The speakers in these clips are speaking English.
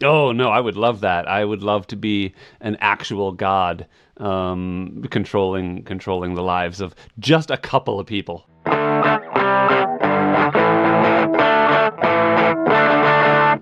Oh no, I would love that. I would love to be an actual god, controlling the lives of just a couple of people.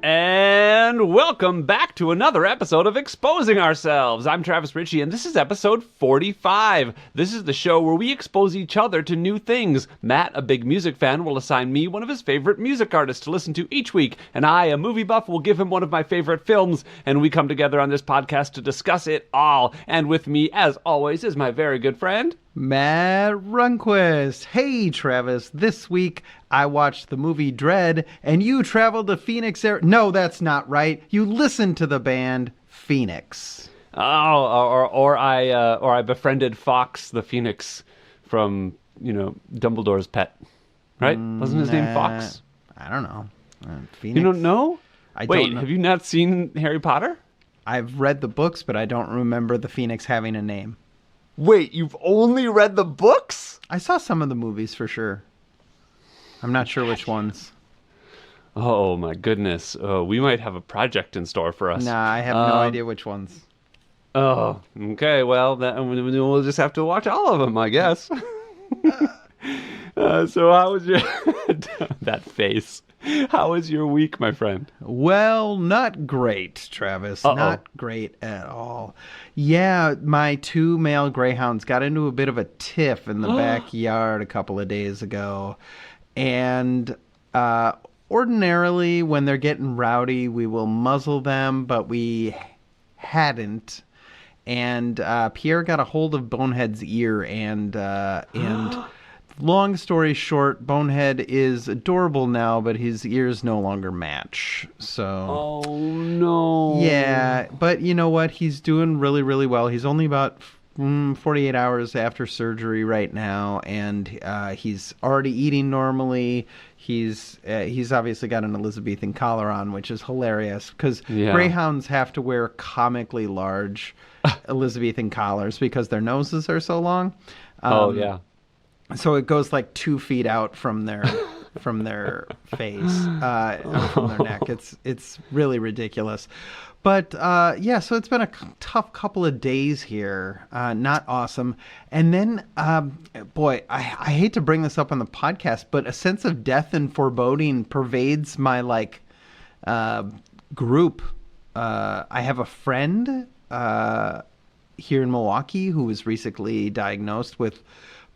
And welcome back to another episode of Exposing Ourselves. I'm Travis Ritchie, and this is episode 45. This is the show where we expose each other to new things. Matt, a big music fan, will assign me one of his favorite music artists to listen to each week, and I, a movie buff, will give him one of my favorite films, and we come together on this podcast to discuss it all. And with me, as always, is my very good friend... Matt Runquist. Hey, Travis. This week, I watched the movie Dredd, and you traveled to Phoenix, No, that's not right. You listened to the band Phoenix. Oh, or I befriended Fox the Phoenix from, Dumbledore's pet. Right? Wasn't his name Fox? I don't know. Phoenix? You don't know? Wait, have you not seen Harry Potter? I've read the books, but I don't remember the Phoenix having a name. Wait, you've only read the books? I saw some of the movies for sure. I'm not sure which ones. Oh my goodness. We might have a project in store for us. Nah, I have no idea which ones. Oh, okay. Well, we'll just have to watch all of them, I guess. So how was your... that face. How was your week, my friend? Well, not great, Travis. Uh-oh. Not great at all. Yeah, my two male greyhounds got into a bit of a tiff in the backyard a couple of days ago. And ordinarily, when they're getting rowdy, we will muzzle them, but we hadn't. And Pierre got a hold of Bonehead's ear, and long story short, Bonehead is adorable now, but his ears no longer match. So. Oh no. Yeah, but you know what? He's doing really, really well. He's only about 48 hours after surgery right now, and he's already eating normally. He's obviously got an Elizabethan collar on, which is hilarious because greyhounds have to wear comically large Elizabethan collars because their noses are so long. Oh yeah. So it goes like 2 feet out from their face, from their neck. It's really ridiculous. But so it's been a tough couple of days here. Not awesome. And then, I hate to bring this up on the podcast, but a sense of death and foreboding pervades my group. I have a friend here in Milwaukee who was recently diagnosed with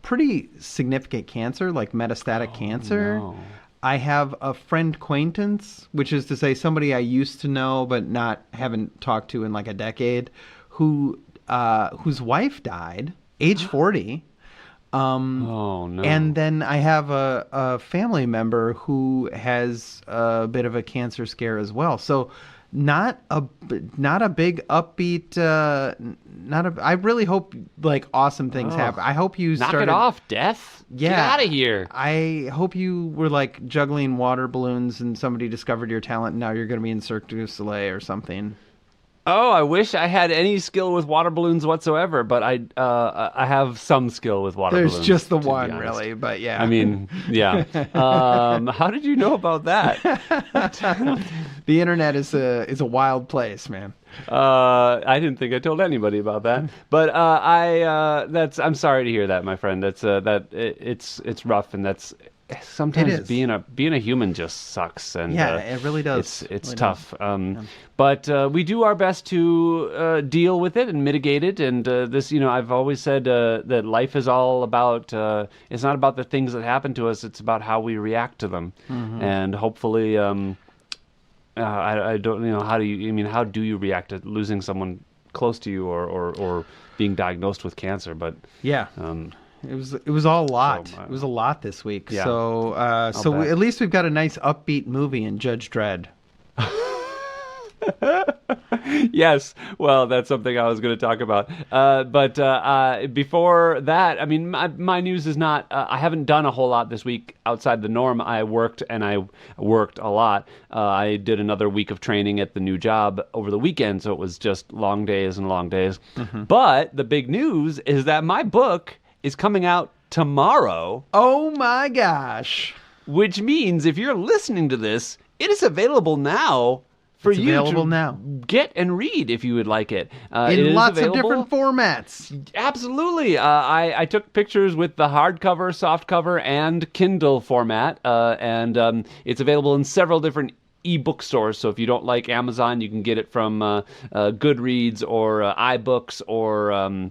pretty significant cancer, like metastatic cancer. No. I have a friend acquaintance, which is to say somebody I used to know but haven't talked to in like a decade, whose wife died, age 40. Oh no. And then I have a family member who has a bit of a cancer scare as well. So not a big upbeat. I really hope like awesome things happen. I hope you knock it off, Death. Yeah, get out of here. I hope you were like juggling water balloons and somebody discovered your talent. And now you're going to be in Cirque du Soleil or something. Oh, I wish I had any skill with water balloons whatsoever, but I have some skill with water balloons. There's just the one, really, but yeah. I mean, yeah. How did you know about that? The internet is a wild place, man. I didn't think I told anybody about that, but I'm sorry to hear that, my friend. It's rough, and that's. Sometimes being a human just sucks, and it really does. It's really tough. But we do our best to deal with it and mitigate it. And this, I've always said that life is all about. It's not about the things that happen to us. It's about how we react to them. Mm-hmm. And hopefully, I don't. How do you? I mean, how do you react to losing someone close to you or being diagnosed with cancer? But yeah. It was all a lot. It was a lot this week. Yeah, so at least we've got a nice upbeat movie in Judge Dredd. Yes, well, that's something I was going to talk about. But before that, I mean, my news is not. I haven't done a whole lot this week outside the norm. I worked a lot. I did another week of training at the new job over the weekend, so it was just long days and long days. Mm-hmm. But the big news is that my book is coming out tomorrow. Oh my gosh. Which means if you're listening to this, it is available now for it's you available to now. get and read if you would like it. In it is lots of available. different formats. Absolutely. I took pictures with the hardcover, softcover, and Kindle format, and it's available in several different ebook stores. So if you don't like Amazon, you can get it from Goodreads or iBooks or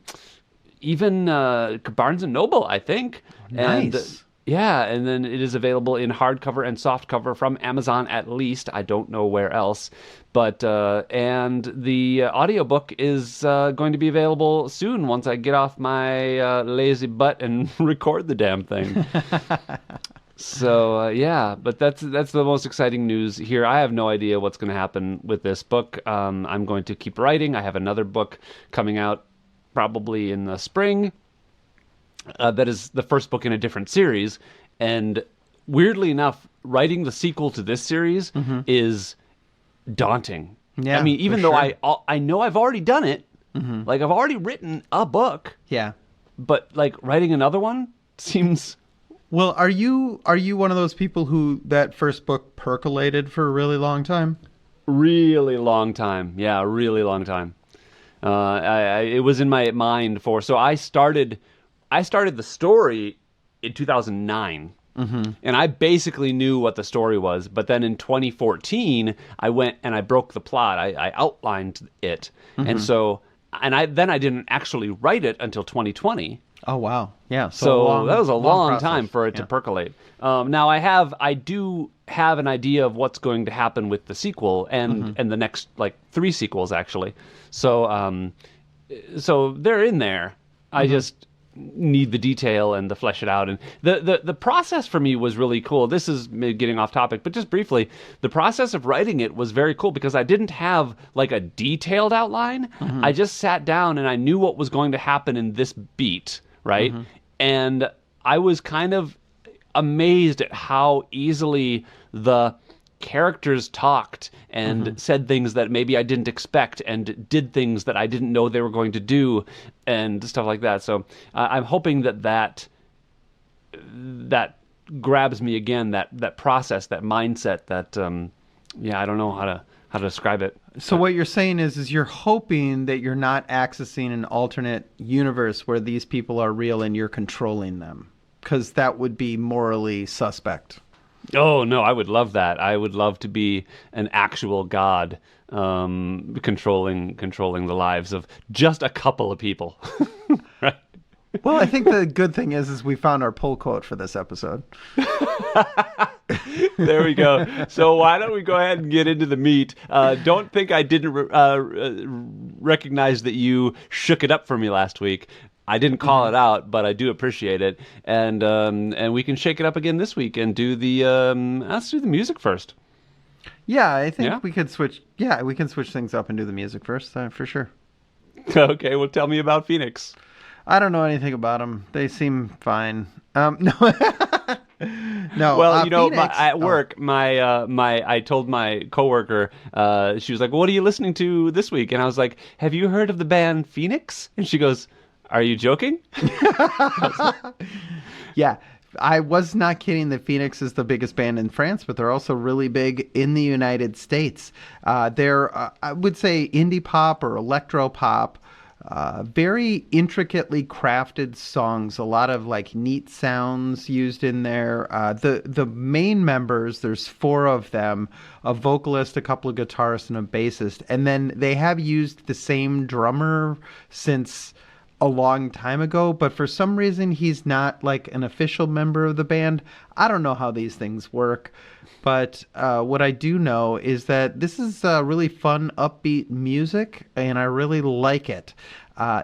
even Barnes and Noble, I think. Nice. And yeah, and then it is available in hardcover and softcover from Amazon at least. I don't know where else. But and the audiobook is going to be available soon once I get off my lazy butt and record the damn thing. So yeah, but that's the most exciting news here. I have no idea what's going to happen with this book. I'm going to keep writing. I have another book coming out probably in the spring. That is the first book in a different series, and weirdly enough, writing the sequel to this series is daunting. Yeah, I mean, even for though sure. I know I've already done it, like I've already written a book, Yeah. but like writing another one seems. Well, are you one of those people who that first book percolated for a really long time? Really long time. Yeah, a really long time. It was in my mind so I started the story in 2009. And I basically knew what the story was. But then in 2014, I went and I broke the plot. I outlined it. And so, I didn't actually write it until 2020. Oh, wow. Yeah. So that was a long process. time for it to percolate. Now I do have an idea of what's going to happen with the sequel and the next like 3 sequels actually. So so they're in there. I just need the detail and to flesh it out. And the process for me was really cool. This is maybe getting off topic, but just briefly, the process of writing it was very cool because I didn't have like a detailed outline. I just sat down and I knew what was going to happen in this beat, right? And I was kind of amazed at how easily the characters talked and said things that maybe I didn't expect and did things that I didn't know they were going to do and stuff like that. So I'm hoping that grabs me again, that process, that mindset, that I don't know how to describe it. So what you're saying is you're hoping that you're not accessing an alternate universe where these people are real and you're controlling them, because that would be morally suspect. Oh no, I would love that. I would love to be an actual god, controlling the lives of just a couple of people. Right? Well, I think the good thing is we found our pull quote for this episode. There we go. So why don't we go ahead and get into the meat? Don't think I didn't recognize that you shook it up for me last week. I didn't call it out, but I do appreciate it, and we can shake it up again this week and do the let's do the music first. Yeah, I think we could switch. Yeah, we can switch things up and do the music first for sure. Okay, well, tell me about Phoenix. I don't know anything about them. They seem fine. No, no. Well, Phoenix, at work, I told my coworker, she was like, "What are you listening to this week?" And I was like, "Have you heard of the band Phoenix?" And she goes, "Are you joking?" Yeah, I was not kidding that Phoenix is the biggest band in France, but they're also really big in the United States. They're, I would say, indie pop or electro pop. Very intricately crafted songs, a lot of like neat sounds used in there. The main members, there's 4 of them, a vocalist, a couple of guitarists, and a bassist. And then they have used the same drummer since a long time ago, but for some reason he's not like an official member of the band. I don't know how these things work, but what I do know is that this is really fun, upbeat music, and I really like it.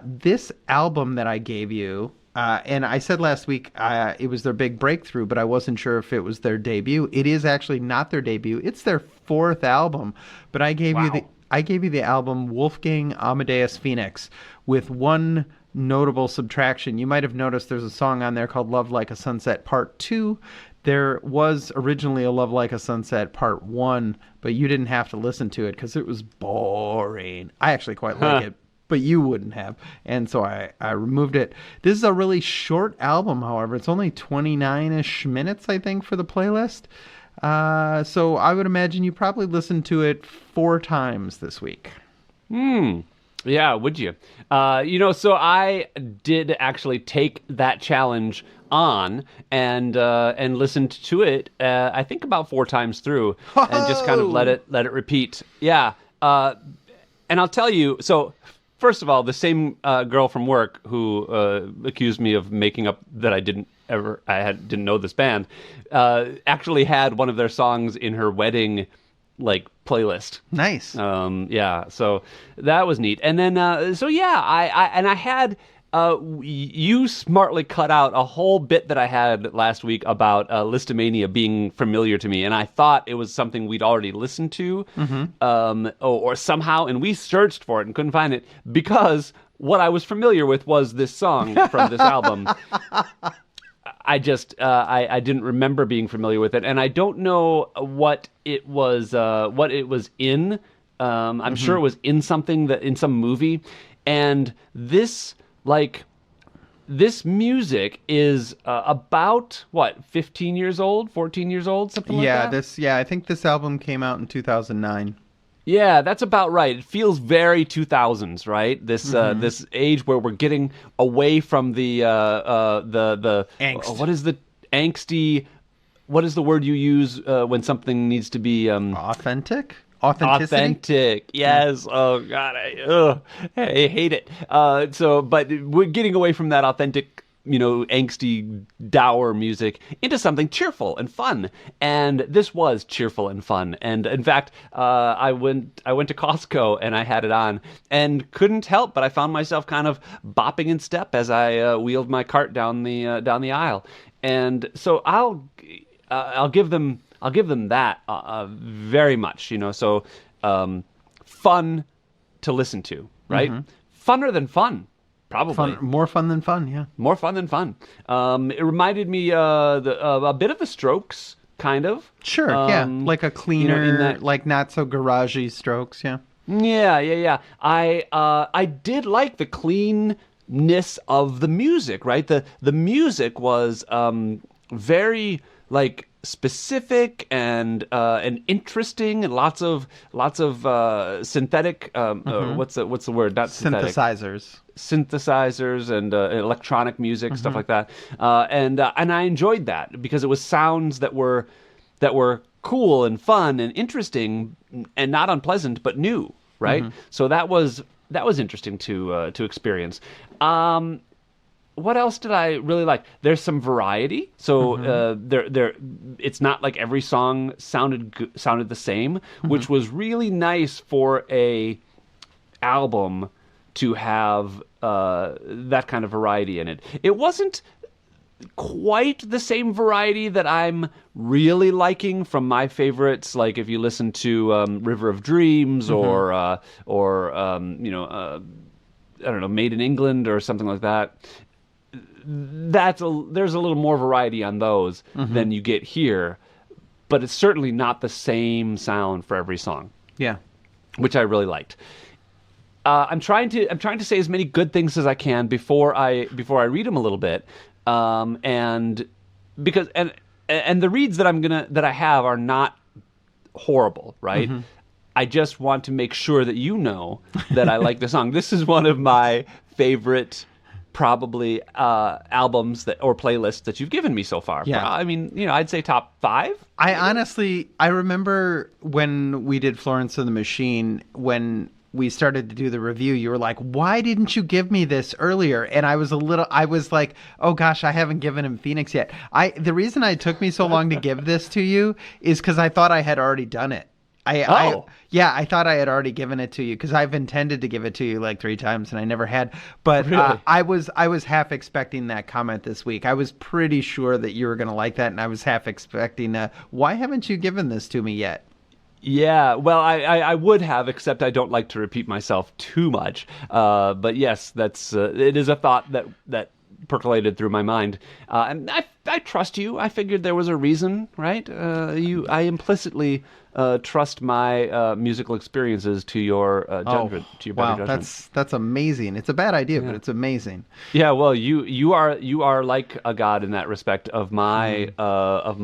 This album that I gave you, and I said last week it was their big breakthrough, but I wasn't sure if it was their debut. It is actually not their debut. It's their 4th album, but I gave you the album Wolfgang Amadeus Phoenix with one notable subtraction. You might have noticed there's a song on there called Love Like a Sunset Part 2. There was originally a Love Like a Sunset Part 1, but you didn't have to listen to it because it was boring. I actually quite like it, but you wouldn't have. And so I removed it. This is a really short album, however. It's only 29-ish minutes, I think, for the playlist. So I would imagine you probably listened to it 4 times this week. Yeah, would you? So I did actually take that challenge on and listened to it. I think about 4 times through, and just kind of let it repeat. Yeah, and I'll tell you. So first of all, the same girl from work who accused me of making up that I didn't know this band, actually had one of their songs in her wedding playlist. Nice. Yeah, so that was neat. And then I had you smartly cut out a whole bit that I had last week about Listomania being familiar to me, and I thought it was something we'd already listened to, or somehow, and we searched for it and couldn't find it because what I was familiar with was this song from this album. I just I didn't remember being familiar with it, and I don't know what it was in. I'm sure it was in in some movie, and this music is about 15 years old, 14 years old, something like that. I think this album came out in 2009. Yeah, that's about right. It feels very 2000s, right? This age where we're getting away from the angst. What is the angsty? What is the word you use when something needs to be authentic? Authenticity? Authentic, yes. Oh God, I hate it. But we're getting away from that authentic, angsty, dour music into something cheerful and fun. And this was cheerful and fun. And in fact, I went to Costco and I had it on and couldn't help but I found myself kind of bopping in step as I wheeled my cart down the aisle. And so I'll give them that very much. So fun to listen to, right? Funner than fun. Probably. More fun than fun, yeah. More fun than fun. It reminded me a bit of the Strokes, kind of. Sure, yeah. Like a cleaner, like not so garagey Strokes, yeah. Yeah. I did like the cleanness of the music, right? The music was very specific and interesting, and lots of synthetic. What's the word? Not synthetic. Synthesizers and electronic music, stuff like that, and I enjoyed that because it was sounds that were cool and fun and interesting and not unpleasant but new, right? So that was interesting to experience. What else did I really like? There's some variety, so there it's not like every song sounded the same, which was really nice for a album to have that kind of variety in it. It wasn't quite the same variety that I'm really liking from my favorites, like if you listen to River of Dreams or I don't know, Made in England or something like that. There's a little more variety on those than you get here, but it's certainly not the same sound for every song. Yeah, which I really liked. I'm trying to say as many good things as I can before I read them a little bit, and because the reads that I have are not horrible, right? I just want to make sure that you know that I like the song. This is one of my favorite, probably albums or playlists that you've given me so far. Yeah. I mean, I'd say top 5. I remember when we did Florence and the Machine, when we started to do the review, you were like, why didn't you give me this earlier? And I was like, oh gosh, I haven't given him Phoenix yet. The reason it took me so long to give this to you is because I thought I had already done it. I thought I had already given it to you because I've intended to give it to you like 3 times and I never had. But really? I was half expecting that comment this week. I was pretty sure that you were going to like that, and I was half expecting, why haven't you given this to me yet? Yeah, well, I would have, except I don't like to repeat myself too much. But yes, that's it is a thought that percolated through my mind, and I trust you. I figured there was a reason, right? I implicitly trust my musical experiences to your judgment. To your better judgment. That's amazing. It's a bad idea, but it's amazing. Yeah, well, you are like a god in that respect of my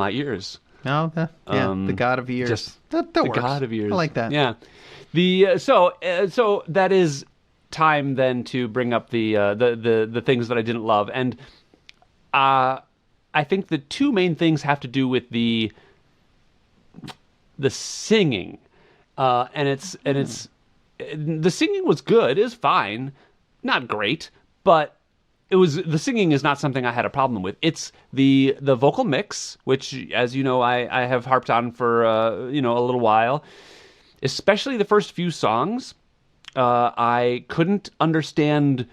ears. No, the God of Years. Just that the works. God of Years. I like that. Yeah. So that is time then to bring up the things that I didn't love, and I think the two main things have to do with the singing, and it's the singing was good, is fine, not great, but the singing is not something I had a problem with. It's the vocal mix, which, as you know, I have harped on for a little while, especially the first few songs. I couldn't understand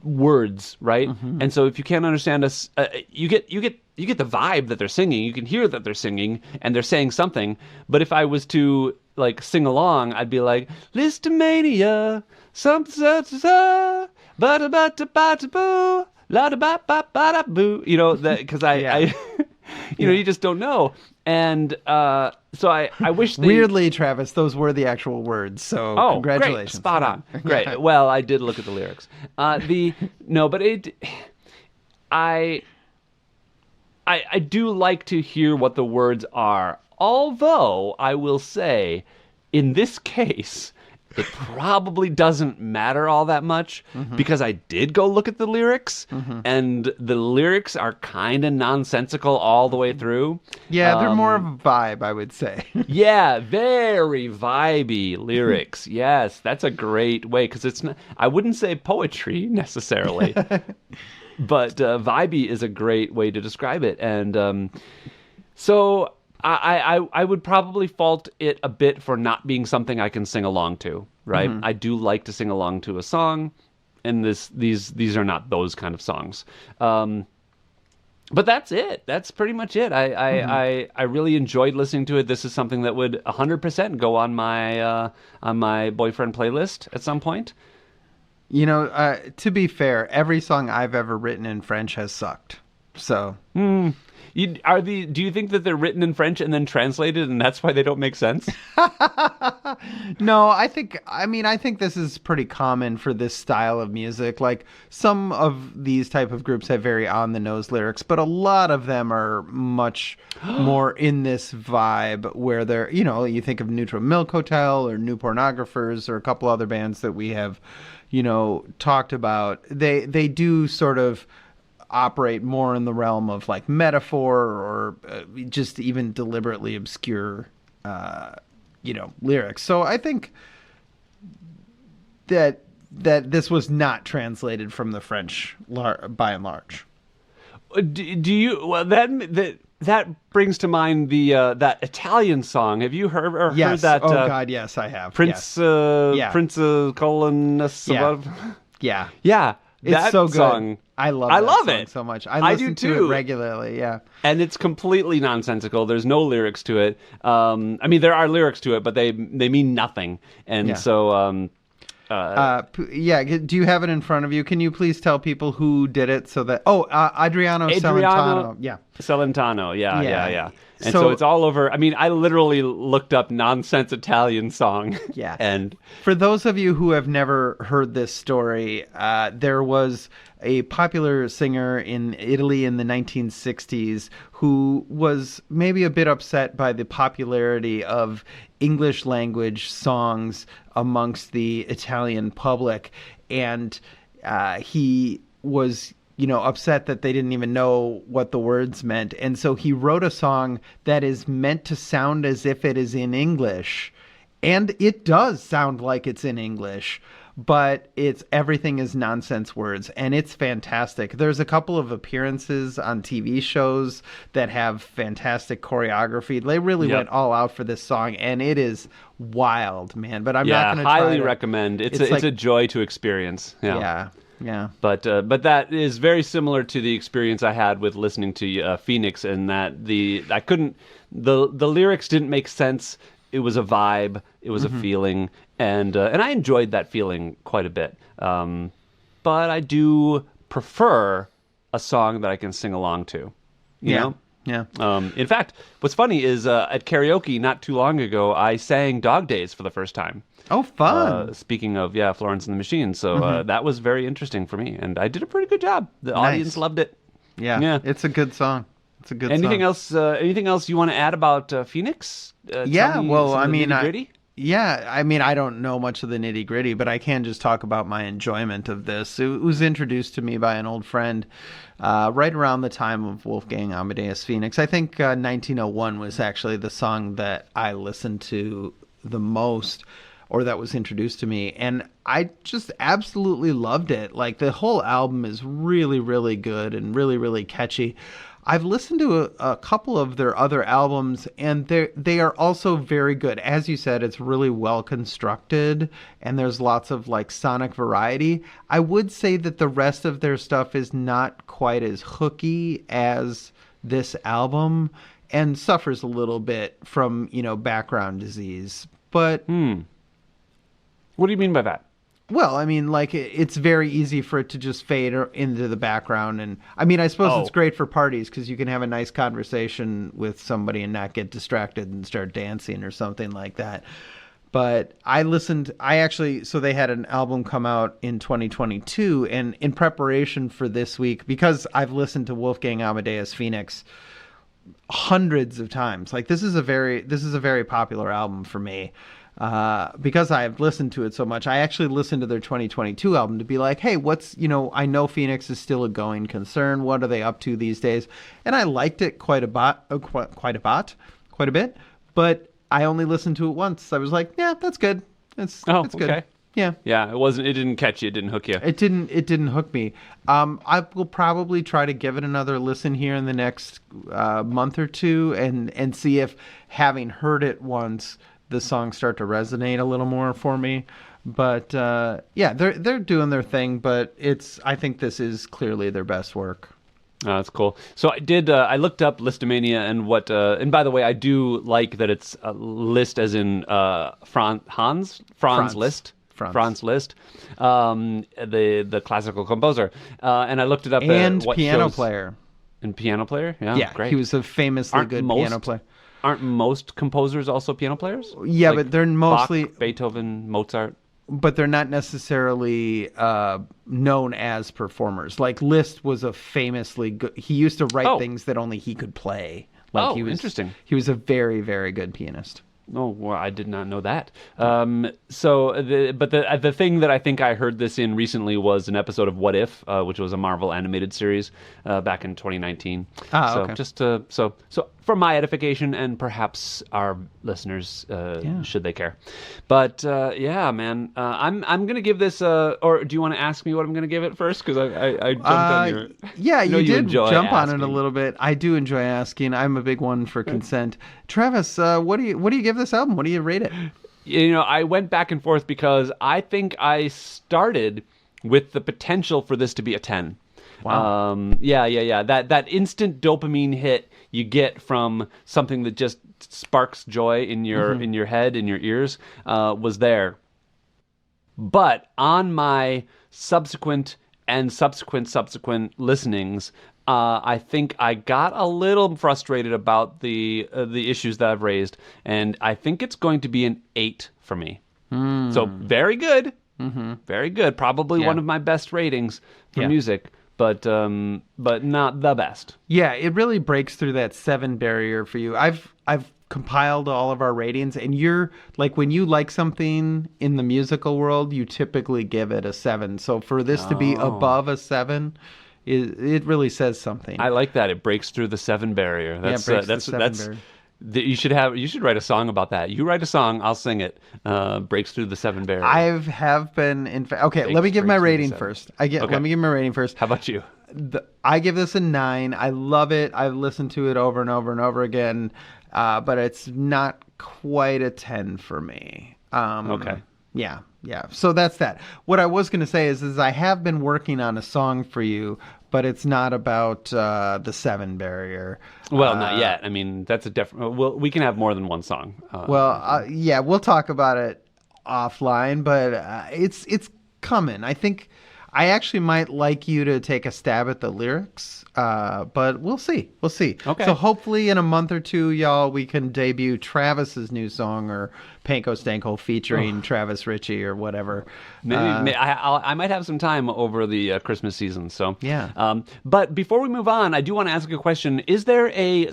words, right? And so if you can't understand us, you get the vibe that they're singing. You can hear that they're singing and they're saying something. But if I was to like sing along, I'd be like, Listomania, something, boo, la da ba ba ba da boo. That because I you just don't know. And so I wish they... Weirdly, Travis, those were the actual words. So congratulations. Great, spot on. Great. Well, I did look at the lyrics. I do like to hear what the words are. Although I will say, in this case, it probably doesn't matter all that much because I did go look at the lyrics, and the lyrics are kind of nonsensical all the way through. Yeah, they're more of a vibe, I would say. Yeah, very vibey lyrics. Yes, that's a great way, because it's not, I wouldn't say poetry necessarily, but vibey is a great way to describe it. And so I would probably fault it a bit for not being something I can sing along to, right? I do like to sing along to a song, and these are not those kind of songs. But that's it. That's pretty much it. I really enjoyed listening to it. This is something that would 100% go on my boyfriend playlist at some point. To be fair, every song I've ever written in French has sucked. So... Do you think that they're written in French and then translated, and that's why they don't make sense? No, I think this is pretty common for this style of music. Like, some of these type of groups have very on the nose lyrics, but a lot of them are much more in this vibe where they're, you think of Neutral Milk Hotel or New Pornographers or a couple other bands that we have, talked about. They do sort of operate more in the realm of like metaphor or just even deliberately obscure, lyrics. So I think that this was not translated from the French by and large. Do you? Well, that brings to mind the that Italian song. Have you heard that? Oh God, yes, I have. Prince Colin. Yeah. Yeah. It's so good. Song, I love it so much. I listen to it regularly, yeah. And it's completely nonsensical. There's no lyrics to it. There are lyrics to it, but they mean nothing. And so... do you have it in front of you? Can you please tell people who did it so that... Adriano Celentano. Yeah. Celentano, yeah. And so it's all over. I literally looked up nonsense Italian song. Yeah. And for those of you who have never heard this story, there was a popular singer in Italy in the 1960s who was maybe a bit upset by the popularity of English language songs amongst the Italian public. And he was... upset that they didn't even know what the words meant. And so he wrote a song that is meant to sound as if it is in English. And it does sound like it's in English, but everything is nonsense words, and it's fantastic. There's a couple of appearances on TV shows that have fantastic choreography. They really went all out for this song, and it is wild, man. But I'm not going to try highly recommend. It's a joy to experience. Yeah. But that is very similar to the experience I had with listening to Phoenix, and that the lyrics didn't make sense. It was a vibe. It was a feeling, and I enjoyed that feeling quite a bit. But I do prefer a song that I can sing along to. You know? Yeah. In fact, what's funny is at karaoke not too long ago, I sang Dog Days for the first time. Oh, fun. Speaking of, Florence and the Machine. So that was very interesting for me. And I did a pretty good job. The audience loved it. Yeah. It's a good song. It's a good Anything song. else? Anything else you want to add about Phoenix? Yeah, Tell me well, some I of the mean, nitty-gritty? I don't know much of the nitty gritty, but I can just talk about my enjoyment of this. It was introduced to me by an old friend right around the time of Wolfgang Amadeus Phoenix. I think 1901 was actually the song that I listened to the most, or that was introduced to me, and I just absolutely loved it. Like, the whole album is really, really good and really, really catchy. I've listened to a couple of their other albums, and they are also very good. As you said, it's really well constructed, and there's lots of like sonic variety. I would say that the rest of their stuff is not quite as hooky as this album, and suffers a little bit from, background disease. But What do you mean by that? well, I mean, like, it's very easy for it to just fade into the background. And I mean, I suppose it's great for parties because you can have a nice conversation with somebody and not get distracted and start dancing or something like that. But so they had an album come out in 2022. And in preparation for this week, because I've listened to Wolfgang Amadeus Phoenix hundreds of times, like, this is a very popular album for me. Because I've listened to it so much, I actually listened to their 2022 album to be like, hey, I know Phoenix is still a going concern. What are they up to these days? And I liked it quite a bit, but I only listened to it once. I was like, yeah, that's good. It's good. Okay. Yeah. Yeah, it didn't catch you, it didn't hook you. It didn't hook me. I will probably try to give it another listen here in the next month or two and see if, having heard it once, the songs start to resonate a little more for me. But yeah, they're doing their thing, but I think this is clearly their best work. Oh, that's cool. So I looked up Listomania and by the way, I do like that it's a list as in Franz Liszt. Franz Liszt, the classical composer. And I looked it up. And what piano shows... player. And piano player? Yeah, great. He was a famously good piano player. Aren't most composers also piano players? Yeah, like but they're mostly... Bach, Beethoven, Mozart? But they're not necessarily known as performers. Like, Liszt was a famously good... He used to write things that only he could play. Like, interesting. He was a very, very good pianist. Oh, well, I did not know that. The thing that I think I heard this in recently was an episode of What If, which was a Marvel animated series back in 2019. Okay. Just so for my edification and perhaps our listeners, should they care. But yeah, man, I'm gonna give this. Or do you want to ask me what I'm gonna give it first? Because I jumped on your. Yeah, you did jump on asking. it a little bit. I do enjoy asking. I'm a big one for consent. Travis, what do you give this album? What do you rate it? I went back and forth because I think I started with the potential for this to be a 10. Wow. Yeah. That instant dopamine hit you get from something that just sparks joy in your head, in your ears, was there. But on my subsequent listenings, I think I got a little frustrated about the issues that I've raised, and I think it's going to be an 8 for me. So very good, very good. Probably one of my best ratings for music, but not the best. Yeah, it really breaks through that 7 barrier for you. I've compiled all of our ratings, and you're like, when you like something in the musical world, you typically give it a 7. So for this to be above a 7. It really says something. I like that. It breaks through the 7 barrier. That's barrier. You should write a song about that. You write a song, I'll sing it. Breaks through the 7 barrier. Have been in fact. Okay, let me give my rating first. Let me give my rating first. How about you? I give this a 9. I love it. I've listened to it over and over and over again, but it's not quite a 10 for me. Okay. Yeah. So that's that. What I was going to say is I have been working on a song for you, but it's not about the 7 barrier. Well, not yet. I mean, that's a different. We can have more than one song. Yeah, we'll talk about it offline, but it's coming. I think I actually might like you to take a stab at the lyrics, but we'll see. Okay. So hopefully in a month or two, y'all, we can debut Travis's new song or Panko Stanko featuring Travis Ritchie or whatever. Maybe I might have some time over the Christmas season. So Yeah. But before we move on, I do want to ask a question. Is there a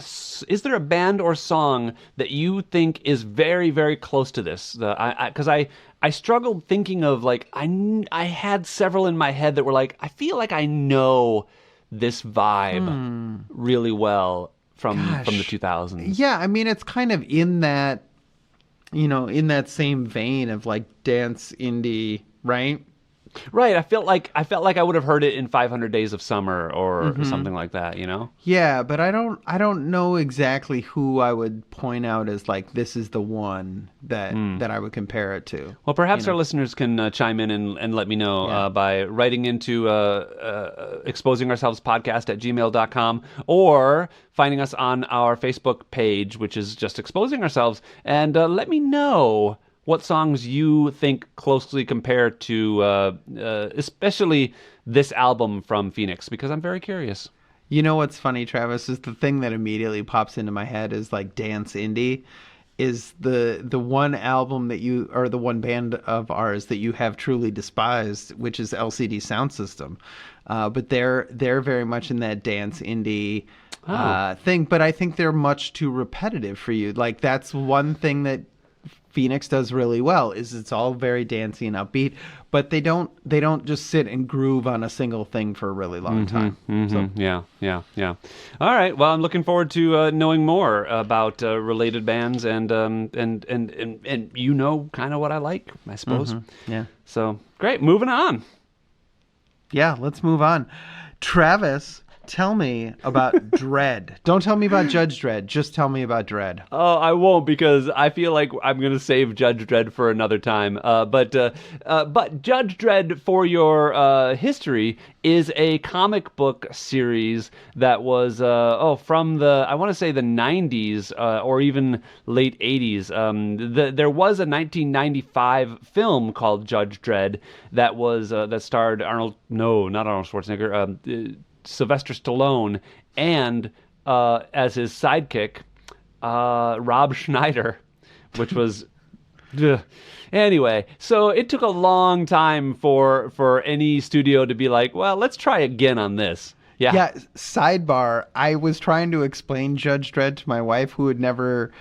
band or song that you think is very, very close to this? Because I struggled thinking of like I had several in my head that were like, I feel like I know this vibe really well from the 2000s. Yeah, I mean, it's kind of in that, in that same vein of like dance indie, right? Right. I felt like I would have heard it in 500 Days of Summer or something like that, Yeah, but I don't know exactly who I would point out as like this is the one that I would compare it to. Well, perhaps our listeners can chime in and let me know by writing into exposingourselvespodcast@gmail.com or finding us on our Facebook page, which is just Exposing Ourselves, and let me know what songs you think closely compare to especially this album from Phoenix, because I'm very curious. You know what's funny, Travis, is the thing that immediately pops into my head is like dance indie is the one album that you, or the one band of ours that you have truly despised, which is LCD Sound System. But they're very much in that dance indie thing, but I think they're much too repetitive for you. Like that's one thing that Phoenix does really well is it's all very dancey and upbeat, but they don't just sit and groove on a single thing for a really long time. So. Yeah. All right. Well, I'm looking forward to knowing more about related bands and kind of what I like, I suppose. Yeah. So great. Moving on. Yeah. Let's move on. Travis, tell me about Dredd. Don't tell me about Judge Dredd. Just tell me about Dredd. Oh, I won't, because I feel like I'm going to save Judge Dredd for another time. But Judge Dredd, for your history, is a comic book series that was from I want to say the 90s or even late 80s. There was a 1995 film called Judge Dredd that was that starred not Arnold Schwarzenegger. Sylvester Stallone, and as his sidekick, Rob Schneider, which was... Anyway, so it took a long time for any studio to be like, well, let's try again on this. Yeah, sidebar, I was trying to explain Judge Dredd to my wife who had never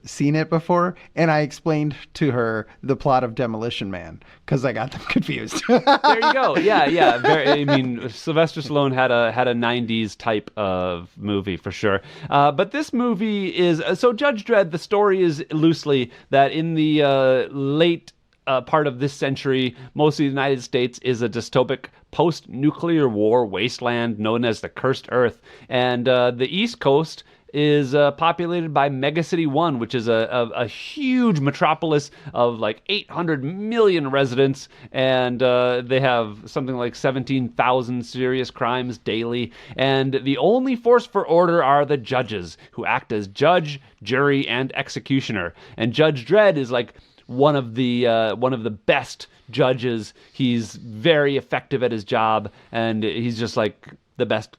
seen it before, and I explained to her the plot of Demolition Man because I got them confused. There you go. Yeah. I mean, Sylvester Stallone had a 90s type of movie for sure. But this movie is so Judge Dredd. The story is loosely that in the late part of this century, most of the United States is a dystopic post-nuclear war wasteland known as the Cursed Earth, and the East Coast is populated by Megacity 1, which is a huge metropolis of like 800 million residents, and they have something like 17,000 serious crimes daily, and the only force for order are the judges, who act as judge, jury, and executioner. And Judge Dredd is like one of the best judges. He's very effective at his job, and he's just like the best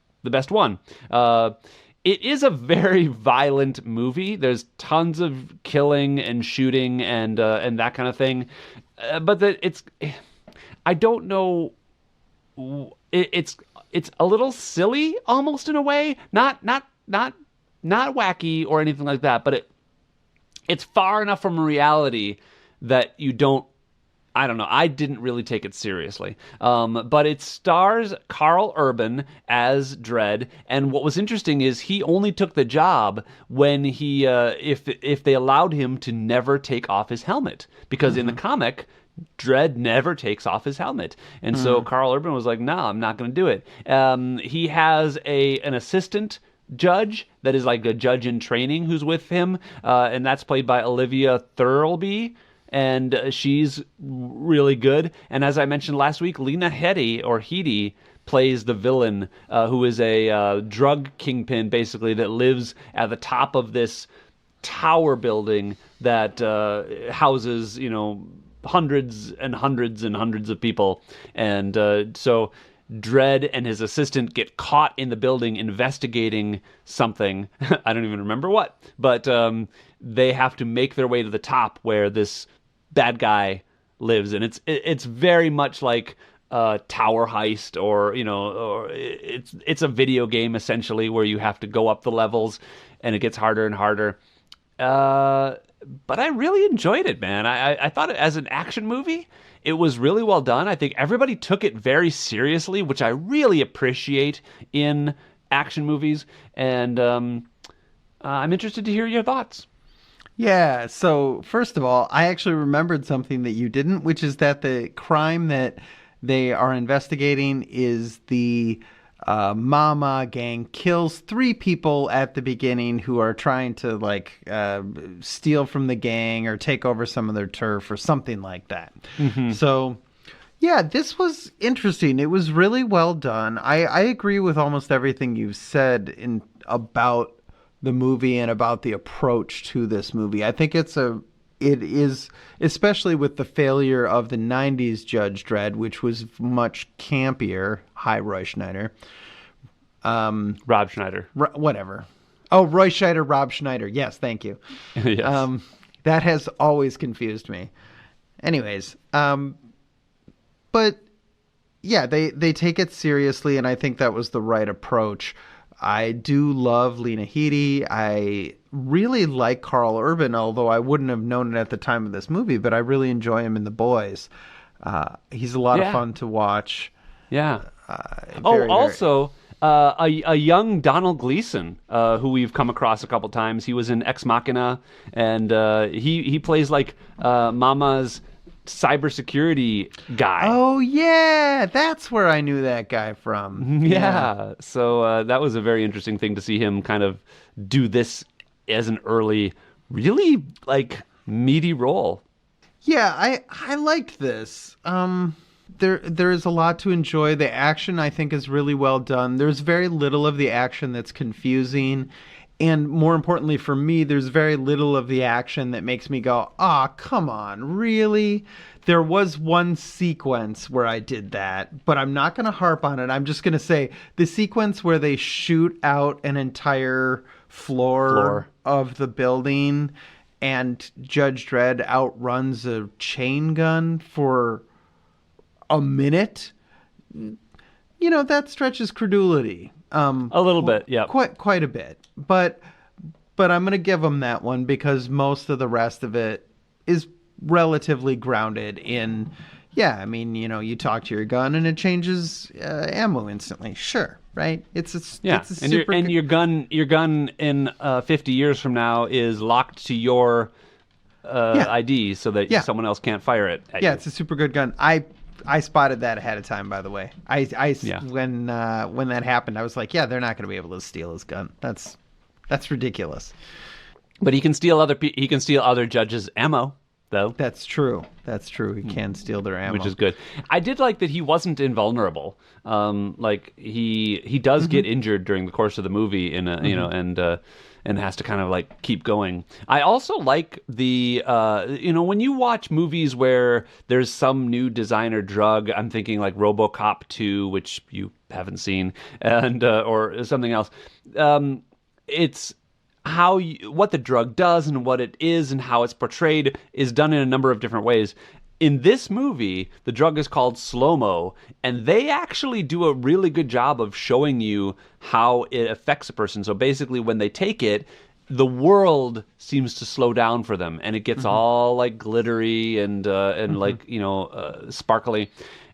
one. It is a very violent movie. There's tons of killing and shooting and that kind of thing. But I don't know. It's a little silly, almost in a way. Not wacky or anything like that. But it's far enough from reality that you don't. I don't know. I didn't really take it seriously. But it stars Karl Urban as Dredd, and what was interesting is he only took the job when he, if they allowed him to never take off his helmet, because in the comic, Dredd never takes off his helmet, and so Karl Urban was like, "No, I'm not going to do it." He has an assistant judge that is like a judge in training who's with him, and that's played by Olivia Thirlby. And she's really good. And as I mentioned last week, Lena Headey plays the villain, who is a drug kingpin, basically, that lives at the top of this tower building that houses, hundreds and hundreds and hundreds of people. And so Dredd and his assistant get caught in the building investigating something. I don't even remember what, but they have to make their way to the top where this bad guy lives, and it's very much like tower heist, or or it's a video game essentially where you have to go up the levels, and it gets harder and harder. But I really enjoyed it, man. I thought it as an action movie, it was really well done. I think everybody took it very seriously, which I really appreciate in action movies. And I'm interested to hear your thoughts. Yeah, so first of all, I actually remembered something that you didn't, which is that the crime that they are investigating is the Mama gang kills 3 people at the beginning who are trying to steal from the gang or take over some of their turf or something like that. Mm-hmm. So yeah, this was interesting. It was really well done. I agree with almost everything you've said about the movie and about the approach to this movie. I think it is, especially with the failure of the 90s Judge Dredd, which was much campier. Hi, Roy Schneider. Rob Schneider. Whatever. Oh, Roy Scheider, Rob Schneider. Yes, thank you. Yes. That has always confused me. Anyways, but yeah, they take it seriously, and I think that was the right approach. I do love Lena Headey. I really like Karl Urban, although I wouldn't have known it at the time of this movie, but I really enjoy him in The Boys. He's a lot of fun to watch. Yeah. Also, a young Donald Gleason, who we've come across a couple times. He was in Ex Machina, and he plays like Mama's cybersecurity guy. Oh yeah, that's where I knew that guy from. Yeah. So that was a very interesting thing to see him kind of do this as an early, really meaty role. Yeah, I liked this. There is a lot to enjoy. The action, I think, is really well done. There's very little of the action that's confusing. And more importantly for me, there's very little of the action that makes me go, come on, really? There was one sequence where I did that, but I'm not going to harp on it. I'm just going to say the sequence where they shoot out an entire floor of the building and Judge Dredd outruns a chain gun for a minute, that stretches credulity. A little bit, yeah. Quite a bit. But I'm going to give them that one because most of the rest of it is relatively grounded in, you talk to your gun and it changes ammo instantly. Sure, right? It's a super your gun in 50 years from now is locked to your ID so that someone else can't fire it at you. It's a super good gun. I spotted that ahead of time, by the way. When that happened, I was like, they're not going to be able to steal his gun. That's ridiculous. But he can steal other judges' ammo, though. That's true. He can steal their ammo, which is good. I did like that he wasn't invulnerable. He does get injured during the course of the movie, and has to kind of keep going. I also like the when you watch movies where there's some new designer drug, I'm thinking like RoboCop 2, which you haven't seen, and or something else. It's what the drug does and what it is and how it's portrayed is done in a number of different ways. In this movie, the drug is called slow-mo, and they actually do a really good job of showing you how it affects a person. So basically, when they take it, the world seems to slow down for them, and it gets all glittery and sparkly.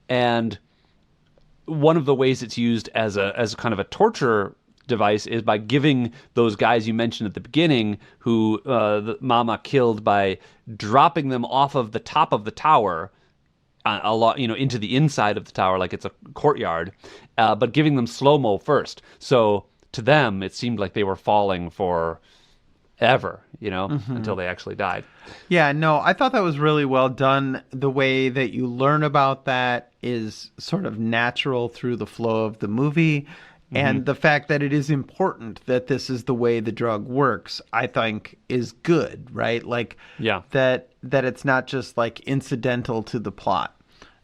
And one of the ways it's used as a kind of a torture device is by giving those guys you mentioned at the beginning, who the Mama killed, by dropping them off of the top of the tower, into the inside of the tower, like it's a courtyard, but giving them slow-mo first. So to them, it seemed like they were falling for ever, until they actually died. Yeah, no, I thought that was really well done. The way that you learn about that is sort of natural through the flow of the movie. And the fact that it is important that this is the way the drug works, I think, is good, right? That it's not just incidental to the plot.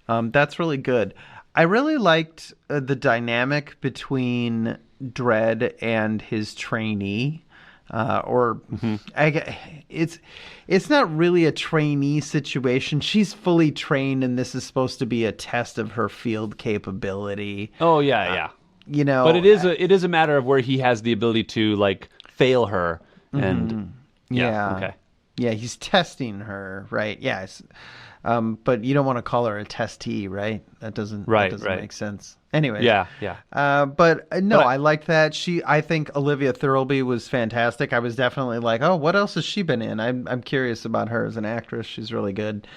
That's really good. I really liked the dynamic between Dredd and his trainee. It's not really a trainee situation. She's fully trained, and this is supposed to be a test of her field capability. Oh yeah. But it is a matter of where he has the ability to like fail her, and okay. Yeah, he's testing her, right? Yes. But you don't want to call her a testee, right? That doesn't make sense. Anyway. Yeah. But I liked that. I think Olivia Thirlby was fantastic. I was definitely like, oh, what else has she been in? I'm curious about her as an actress. She's really good.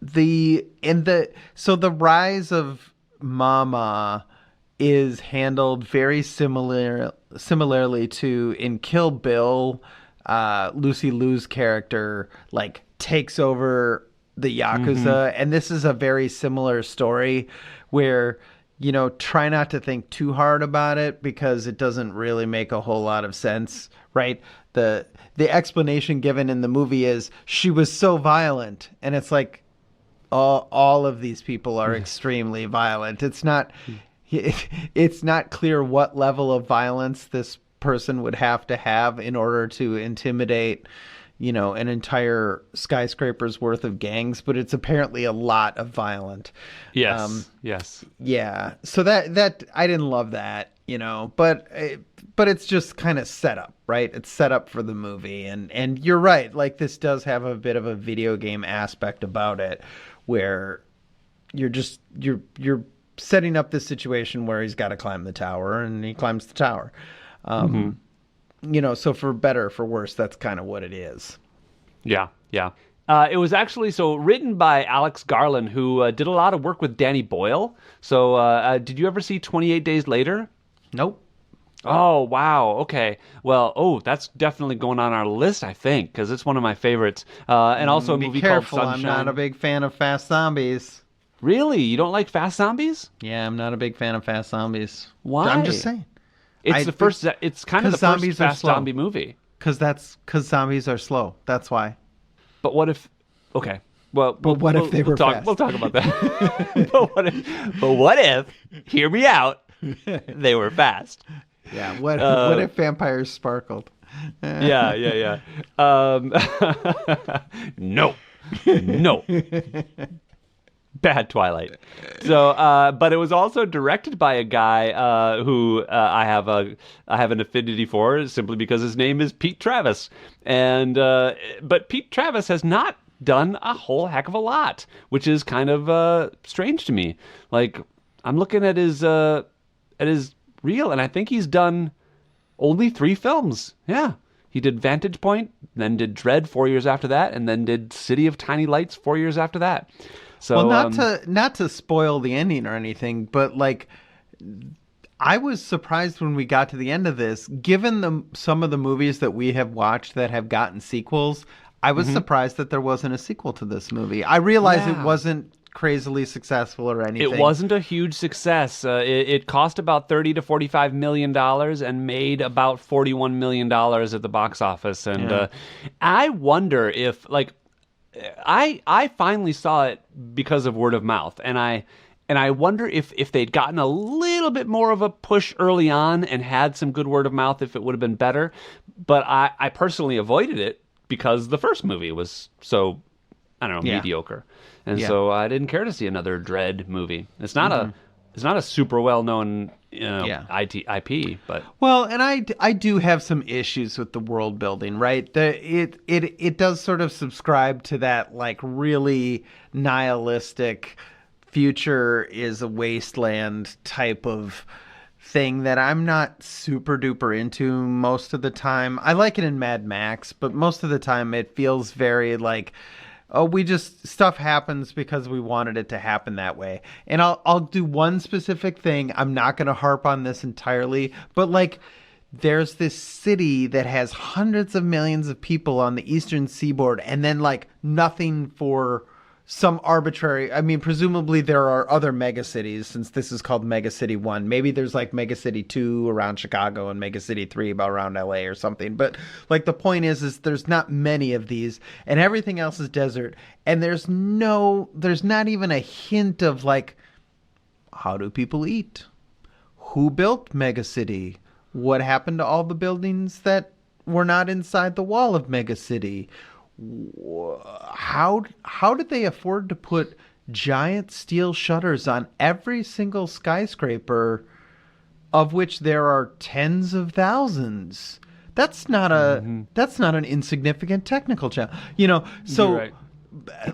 The rise of Mama is handled very similarly to in Kill Bill. Lucy Liu's character like takes over the Yakuza, and this is a very similar story where try not to think too hard about it because it doesn't really make a whole lot of sense, right? The explanation given in the movie is she was so violent, and it's like all of these people are extremely violent. It's not clear what level of violence this person would have to have in order to intimidate an entire skyscraper's worth of gangs, but it's apparently a lot of violent. Yes. Yeah. So that I didn't love that, but it's just kind of set up, right? It's set up for the movie, and you're right. Like this does have a bit of a video game aspect about it, where you're setting up this situation where he's got to climb the tower, and he climbs the tower. So for better or for worse, that's kind of what it is. Yeah. It was actually written by Alex Garland, who did a lot of work with Danny Boyle. So did you ever see 28 Days Later? Nope. Oh, wow. Okay. Well, that's definitely going on our list, I think, because it's one of my favorites. And also a movie called Sunshine. I'm not a big fan of fast zombies. Really? You don't like fast zombies? Yeah, I'm not a big fan of fast zombies. Why? I'm just saying. It's kind of the first fast zombie movie. Because zombies are slow. That's why. But what if? Okay. Well, what if they were fast? We'll talk about that. But what if? Hear me out. They were fast. Yeah. What if vampires sparkled? Yeah. No. Bad Twilight. So, but it was also directed by a guy who I have an affinity for, simply because his name is Pete Travis, and but Pete Travis has not done a whole heck of a lot, which is kind of strange to me. Like I'm looking at his reel, and I think he's done only 3 films. Yeah. He did Vantage Point, then did Dredd 4 years after that, and then did City of Tiny Lights 4 years after that. So, well, not to spoil the ending or anything, but like I was surprised when we got to the end of this. Given some of the movies that we have watched that have gotten sequels, I was surprised that there wasn't a sequel to this movie. I realized it wasn't crazily successful or anything. It wasn't a huge success. It cost about $30 to $45 million and made about $41 million at the box office. And I wonder if I finally saw it because of word of mouth, and I wonder if they'd gotten a little bit more of a push early on and had some good word of mouth, if it would have been better. But I personally avoided it because the first movie was so, I don't know, mediocre, and so I didn't care to see another Dredd movie. It's not a super well known IP, but and I do have some issues with the world building, right? It does sort of subscribe to that like really nihilistic future is a wasteland type of thing that I'm not super duper into most of the time. I like it in Mad Max, but most of the time it feels very like, oh, stuff happens because we wanted it to happen that way. And I'll do one specific thing. I'm not going to harp on this entirely, but like there's this city that has hundreds of millions of people on the eastern seaboard, and then like nothing for some arbitrary. I mean, presumably there are other megacities since this is called Megacity 1. Maybe there's like Megacity 2 around Chicago and Megacity 3 about around LA or something. But like the point is there's not many of these and everything else is desert. And there's not even a hint of like, how do people eat? Who built Megacity? What happened to all the buildings that were not inside the wall of Megacity? How did they afford to put giant steel shutters on every single skyscraper, of which there are tens of thousands? That's not an insignificant technical challenge, So, You're right.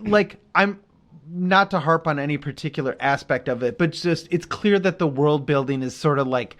like, I'm not to harp on any particular aspect of it, but just it's clear that the world building is sort of like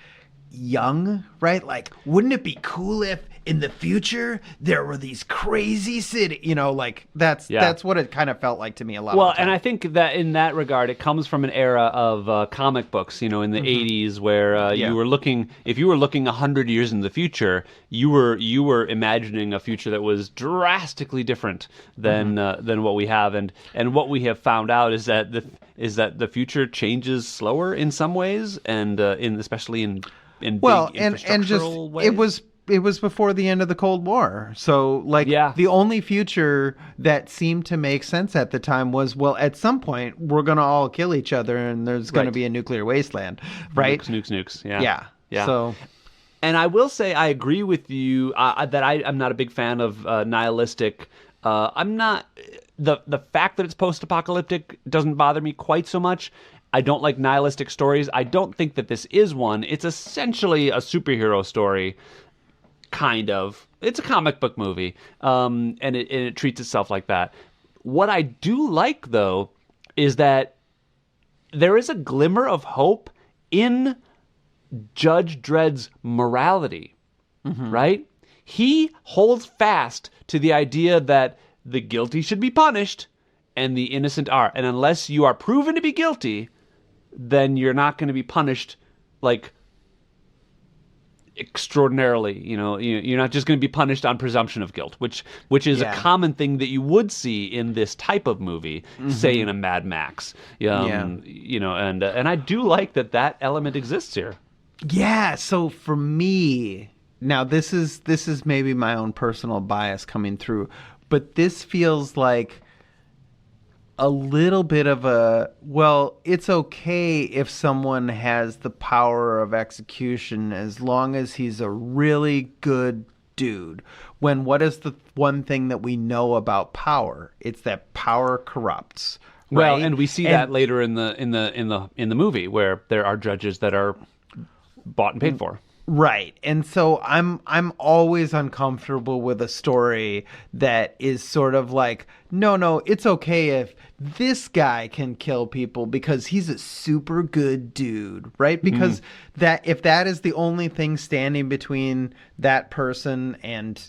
young, right? Like, wouldn't it be cool if in the future there were these crazy cities? Like that's what it kind of felt like to me a lot. Well, of the time. and I think that in that regard, it comes from an era of comic books, in the 80s, where you were looking, if you were looking 100 years in the future, you were imagining a future that was drastically different than what we have, and what we have found out is that the future changes slower in some ways, and especially in big infrastructural ways. It was before the end of the Cold War. So, like, the only future that seemed to make sense at the time was, well, at some point, we're going to all kill each other and there's going to be a nuclear wasteland, right? Nukes. Yeah. So, and I will say I agree with you that I'm not a big fan of nihilistic. I'm not... The fact that it's post-apocalyptic doesn't bother me quite so much. I don't like nihilistic stories. I don't think that this is one. It's essentially a superhero story. Kind of. It's a comic book movie, and it treats itself like that. What I do like, though, is that there is a glimmer of hope in Judge Dredd's morality, right? He holds fast to the idea that the guilty should be punished and the innocent are. And unless you are proven to be guilty, then you're not going to be punished like extraordinarily. You're not just going to be punished on presumption of guilt, which is a common thing that you would see in this type of movie, say in a Mad Max. And I do like that element exists here. Yeah. So for me, now this is maybe my own personal bias coming through, but this feels like a little bit of it's okay if someone has the power of execution as long as he's a really good dude. When what is the one thing that we know about power? It's that power corrupts. Right? Well, and we see that later in the movie where there are judges that are bought and paid for. Right. And so I'm always uncomfortable with a story that is sort of like, no, it's okay if this guy can kill people because he's a super good dude, right? Because that if that is the only thing standing between that person and,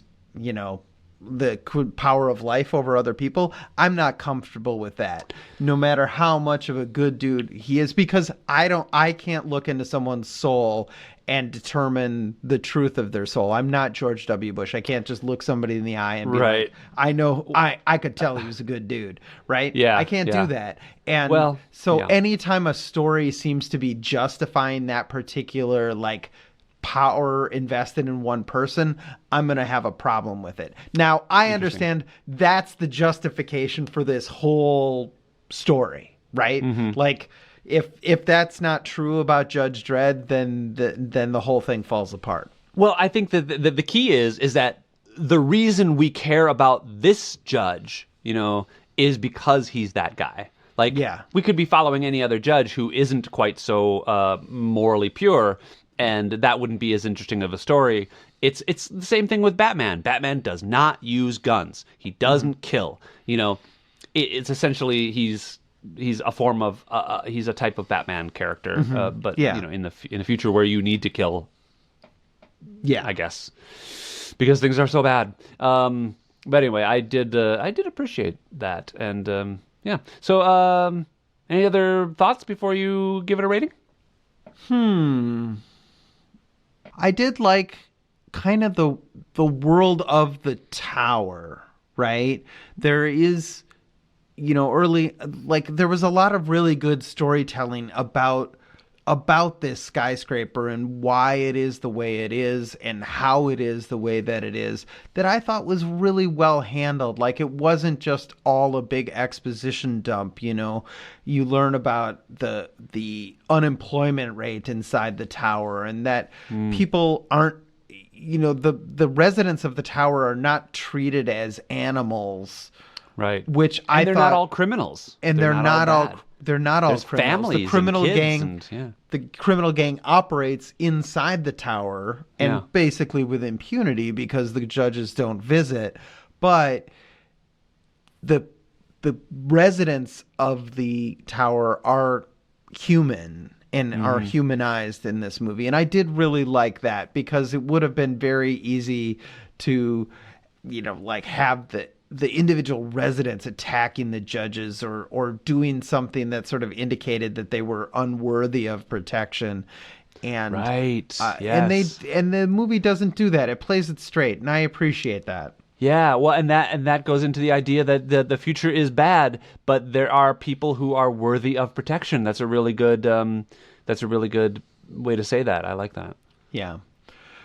the power of life over other people, I'm not comfortable with that. No matter how much of a good dude he is, because I can't look into someone's soul and determine the truth of their soul. I'm not George W. Bush. I can't just look somebody in the eye and be like, I know, I could tell he was a good dude, right? Yeah. I can't do that. And anytime a story seems to be justifying that particular, like, power invested in one person, I'm going to have a problem with it. Now, I understand that's the justification for this whole story, right? Like, if that's not true about Judge Dredd, then the whole thing falls apart. Well, I think that the key is that the reason we care about this judge, is because he's that guy. Like, we could be following any other judge who isn't quite so morally pure, and that wouldn't be as interesting of a story. It's the same thing with Batman. Batman does not use guns. He doesn't kill. It's essentially he's a form of he's a type of Batman character. But in the future where you need to kill. Yeah, I guess because things are so bad. But anyway, I did appreciate that, and So, any other thoughts before you give it a rating? I did like kind of the world of the tower, right? There is, early, like there was a lot of really good storytelling about this skyscraper and why it is the way it is and how it is the way that it is, that I thought was really well handled. Like it wasn't just all a big exposition dump. You learn about the unemployment rate inside the tower, and that people aren't, the residents of the tower are not treated as animals. Right. Which they're not all criminals. And they're not all bad. They're not all There's criminals. families The criminal and kids gang, and, the criminal gang operates inside the tower and basically with impunity because the judges don't visit. But the residents of the tower are human and are humanized in this movie, and I did really like that, because it would have been very easy to, like have the individual residents attacking the judges or doing something that sort of indicated that they were unworthy of protection. And yes. and the movie doesn't do that. It plays it straight, and I appreciate that. Yeah, well, and that goes into the idea that the future is bad, but there are people who are worthy of protection. That's a really good way to say that. I like that. Yeah.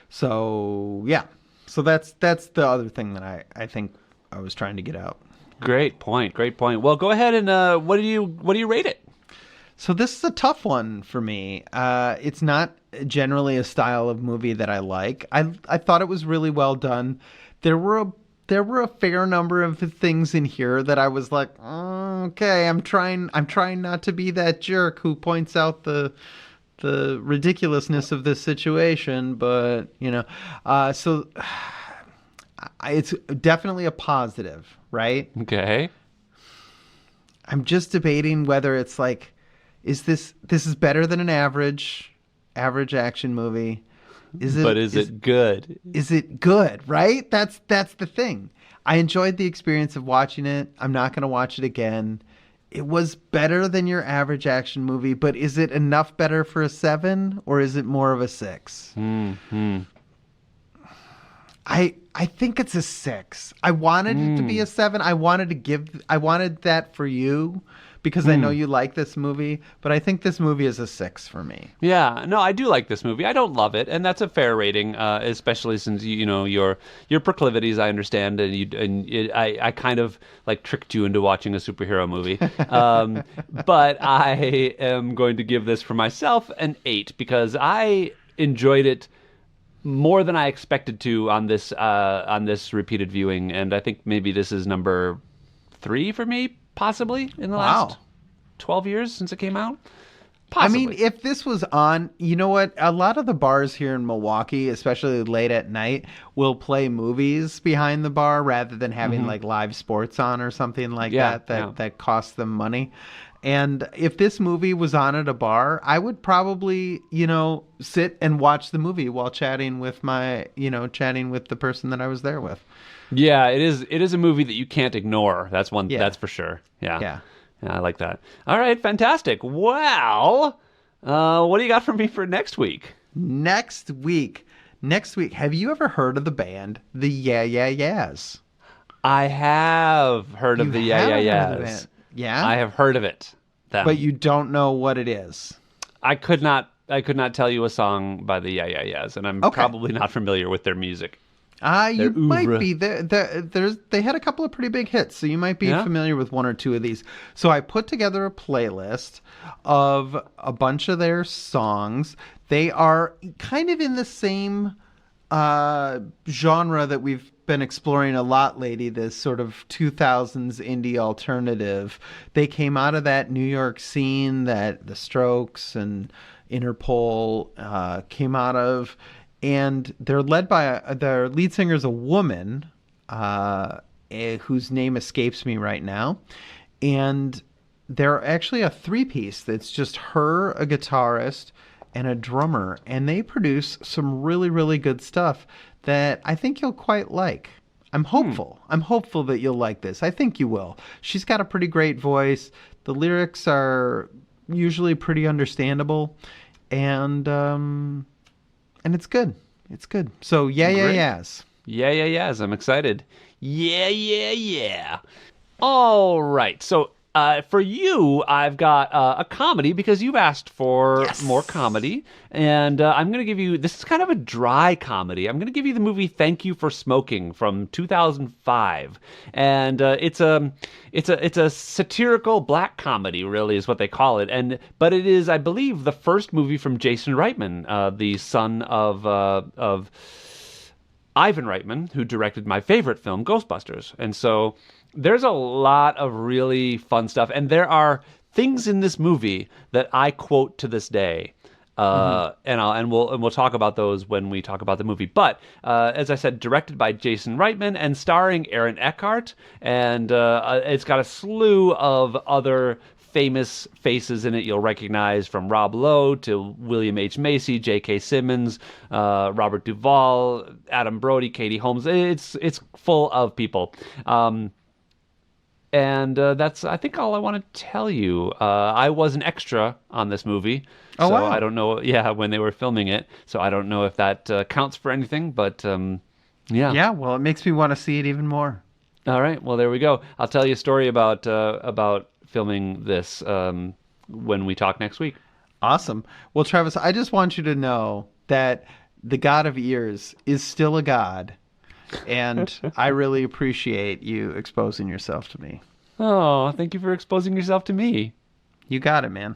So that's the other thing that I think I was trying to get out. Great point. Well, go ahead and what do you rate it? So this is a tough one for me. It's not generally a style of movie that I like. I thought it was really well done. There were a fair number of things in here that I was like, okay, I'm trying not to be that jerk who points out the ridiculousness of this situation, but so it's definitely a positive, right? Okay. I'm just debating whether it's like, this is better than an average action movie? Is it good? Is it good? Right? That's the thing. I enjoyed the experience of watching it. I'm not going to watch it again. It was better than your average action movie, but is it enough better for a 7, or is it more of a 6? Mm-hmm. I think it's a 6. I wanted it to be a 7. I wanted that for you, because I know you like this movie, but I think this movie is a 6 for me. Yeah, no, I do like this movie. I don't love it, and that's a fair rating, especially since your proclivities. I understand, and I kind of like tricked you into watching a superhero movie, but I am going to give this for myself an 8, because I enjoyed it more than I expected to on this repeated viewing, and I think maybe this is number 3 for me, possibly in the last 12 years since it came out. Possibly. I mean, if this was on, you know what? A lot of the bars here in Milwaukee, especially late at night, will play movies behind the bar rather than having like live sports on or something like that costs them money. And if this movie was on at a bar, I would probably, sit and watch the movie while chatting with the person that I was there with. Yeah, it is a movie that you can't ignore. That's that's for sure. Yeah, I like that. All right, fantastic. Well, what do you got for me for next week? Next week, have you ever heard of the band The Yeah Yeah Yeahs? I have heard of the Yeah Yeah Yeahs. Yeah? I have heard of it. But you don't know what it is. I could not tell you a song by the Yeah Yeah Yeahs, and I'm probably not familiar with their music. You might be. They had a couple of pretty big hits, so you might be familiar with one or two of these. So I put together a playlist of a bunch of their songs. They are kind of in the same genre that we've been exploring a lot lately, this sort of 2000s indie alternative. They came out of that New York scene that the Strokes and Interpol came out of, and they're led by their lead singer is a woman whose name escapes me right now, and they're actually a 3-piece that's just her, a guitarist, and a drummer, and they produce some really, really good stuff that I think you'll quite like. I'm hopeful. I'm hopeful that you'll like this. I think you will. She's got a pretty great voice. The lyrics are usually pretty understandable, and it's good. It's good. So yeah, Great. yeah, yes. Yeah, yeah, yes. I'm excited. Yeah, yeah, yeah. All right. So for you, I've got a comedy because you've asked for more comedy. And I'm going to give you, this is kind of a dry comedy. I'm going to give you the movie Thank You for Smoking from 2005. And it's a satirical black comedy, really, is what they call it. But it is, I believe, the first movie from Jason Reitman, the son of Ivan Reitman, who directed my favorite film, Ghostbusters. And so there's a lot of really fun stuff. And there are things in this movie that I quote to this day. And we'll talk about those when we talk about the movie. But as I said, directed by Jason Reitman and starring Aaron Eckhart, and it's got a slew of other famous faces in it you'll recognize, from Rob Lowe to William H. Macy, J.K. Simmons, Robert Duvall, Adam Brody, Katie Holmes. It's full of people. And that's, I think, all I want to tell you. I was an extra on this movie, so wow. I don't know, when they were filming it. So I don't know if that counts for anything, but yeah. Yeah, well, it makes me want to see it even more. All right, well, there we go. I'll tell you a story about filming this when we talk next week. Awesome. Well, Travis, I just want you to know that the God of Ears is still a God, and I really appreciate you exposing yourself to me. Oh, thank you for exposing yourself to me. You got it, man.